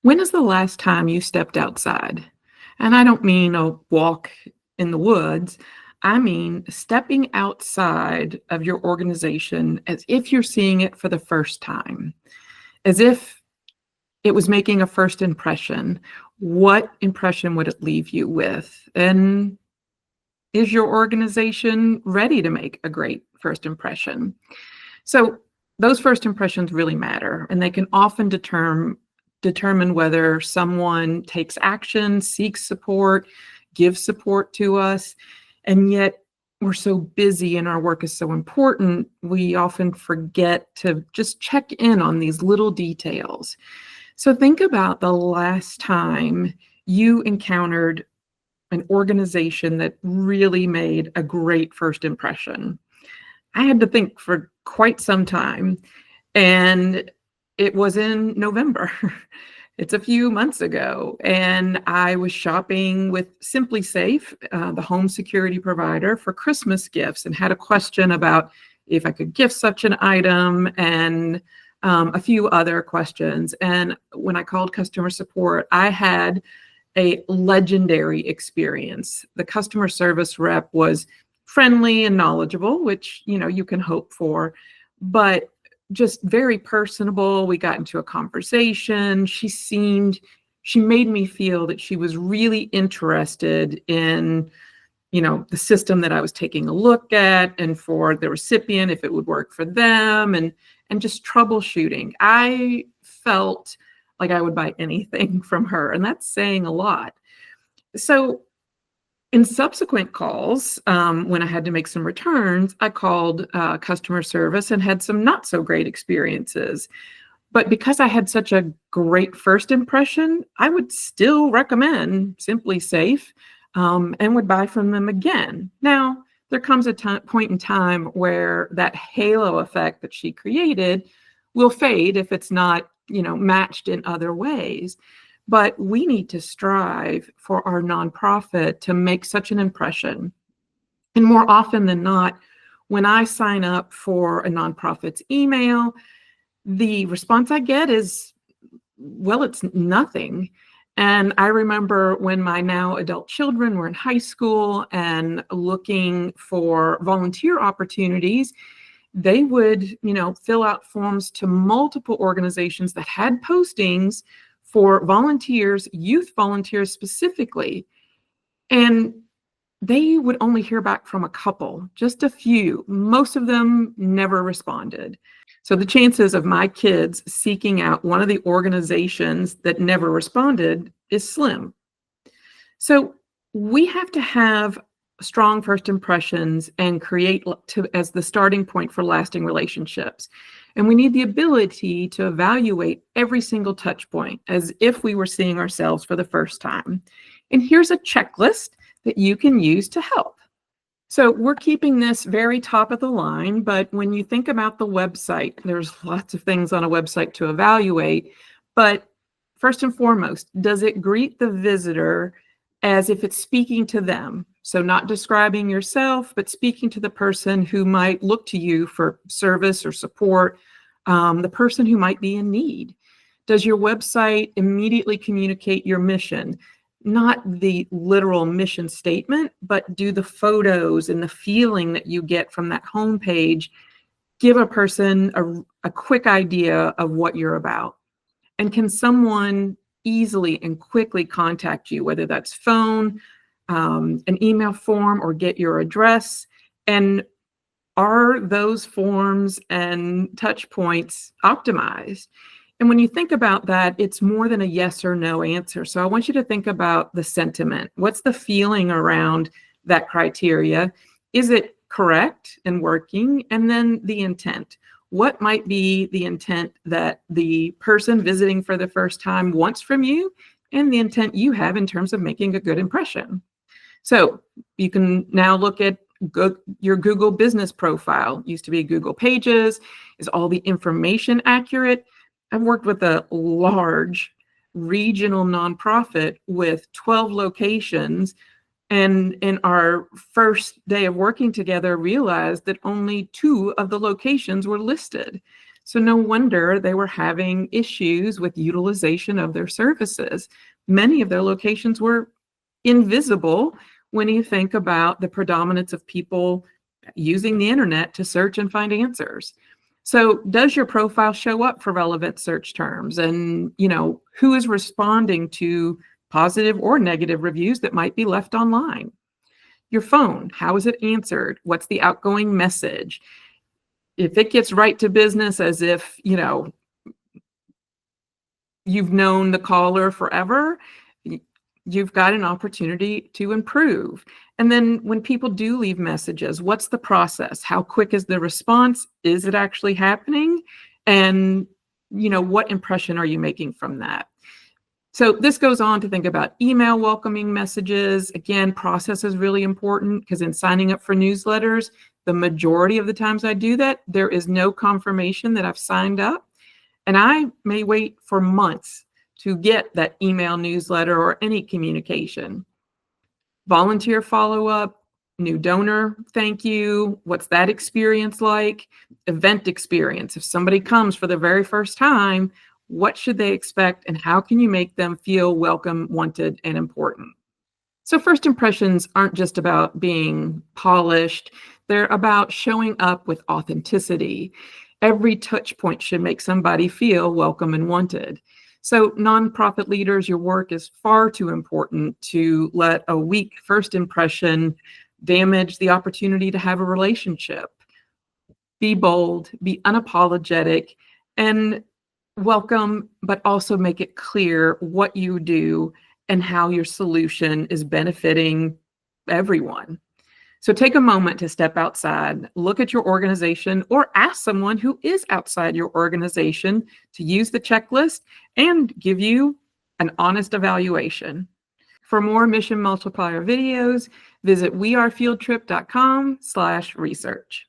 When is the last time you stepped outside? And I don't mean a walk in the woods. I mean stepping outside of your organization as if you're seeing it for the first time, as if it was making a first impression. What impression would it leave you with? And is your organization ready to make a great first impression? So those first impressions really matter, and they can often determine whether someone takes action, seeks support, gives support to us. And yet we're so busy and our work is so important, we often forget to just check in on these little details. So think about the last time you encountered an organization that really made a great first impression. I had to think for quite some time, and it was in November. It's a few months ago, and I was shopping with Simply Safe, the home security provider, for Christmas gifts, and had a question about if I could gift such an item and a few other questions. And when I called customer support, I had a legendary experience. The customer service rep was friendly and knowledgeable, which, you can hope for, but just very personable. We got into a conversation. She made me feel that she was really interested in, the system that I was taking a look at, and for the recipient, if it would work for them, and just troubleshooting. I felt like I would buy anything from her, and that's saying a lot. So in subsequent calls, when I had to make some returns, I called customer service and had some not so great experiences. But because I had such a great first impression, I would still recommend Simply Safe, and would buy from them again. Now, there comes a point in time where that halo effect that she created will fade if it's not, matched in other ways. But we need to strive for our nonprofit to make such an impression. And more often than not, when I sign up for a nonprofit's email, the response I get is, well, it's nothing. And I remember when my now adult children were in high school and looking for volunteer opportunities, they would, fill out forms to multiple organizations that had postings for volunteers, youth volunteers specifically. And they would only hear back from a couple, just a few. Most of them never responded. So the chances of my kids seeking out one of the organizations that never responded is slim. So we have to have strong first impressions and create as the starting point for lasting relationships. And we need the ability to evaluate every single touch point as if we were seeing ourselves for the first time. And here's a checklist that you can use to help. So we're keeping this very top of the line, but when you think about the website, there's lots of things on a website to evaluate. But first and foremost, does it greet the visitor as if it's speaking to them? So not describing yourself, but speaking to the person who might look to you for service or support, the person who might be in need. Does your website immediately communicate your mission? Not the literal mission statement, but do the photos and the feeling that you get from that homepage give a person a quick idea of what you're about? And can someone easily and quickly contact you, whether that's phone, an email form, or get your address? And are those forms and touch points optimized? And when you think about that, it's more than a yes or no answer. So I want you to think about the sentiment. What's the feeling around that criteria? Is it correct and working? And then the intent. What might be the intent that the person visiting for the first time wants from you, and the intent you have in terms of making a good impression? So you can now look at your Google business profile. Used to be Google Pages. Is all the information accurate? I've worked with a large regional nonprofit with 12 locations, and in our first day of working together, realized that only 2 of the locations were listed. So no wonder they were having issues with utilization of their services. Many of their locations were invisible when you think about the predominance of people using the internet to search and find answers. So does your profile show up for relevant search terms? And, who is responding to positive or negative reviews that might be left online? Your phone, how is it answered? What's the outgoing message? If it gets right to business as if, you've known the caller forever, you've got an opportunity to improve. And then when people do leave messages, what's the process? How quick is the response? Is it actually happening? And, what impression are you making from that? So this goes on to think about email welcoming messages. Again, process is really important because in signing up for newsletters, the majority of the times I do that, there is no confirmation that I've signed up. And I may wait for months to get that email newsletter or any communication. Volunteer follow-up, new donor, thank you. What's that experience like? Event experience. If somebody comes for the very first time, what should they expect and how can you make them feel welcome, wanted, and important? So first impressions aren't just about being polished. They're about showing up with authenticity. Every touch point should make somebody feel welcome and wanted. So nonprofit leaders, your work is far too important to let a weak first impression damage the opportunity to have a relationship. Be bold, be unapologetic, and welcome, but also make it clear what you do and how your solution is benefiting everyone. So take a moment to step outside, look at your organization, or ask someone who is outside your organization to use the checklist and give you an honest evaluation. For more Mission Multiplier videos, visit wearefieldtrip.com/research.